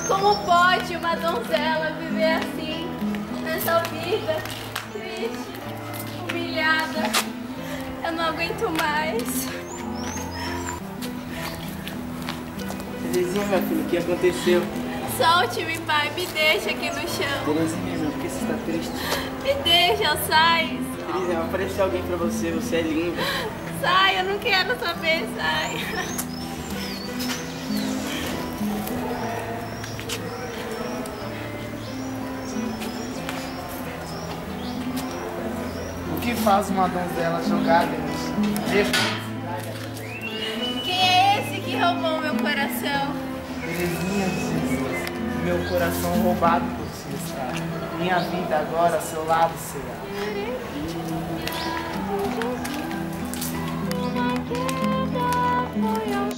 Como pode uma donzela viver assim, nessa vida triste, humilhada? Eu não aguento mais. Terezinha, minha filha, o que aconteceu? Solte-me, pai, me deixa aqui no chão. Terezinha, meu, por que você está triste? Me deixa, sai. Terezinha, vai aparecer alguém pra você, você é linda. Sai, eu não quero saber, sai. O que faz uma donzela jogada em Quem é esse que roubou meu coração? Terezinha de Jesus, meu coração roubado por ti está. Minha vida agora ao seu lado será. Uma queda foi ao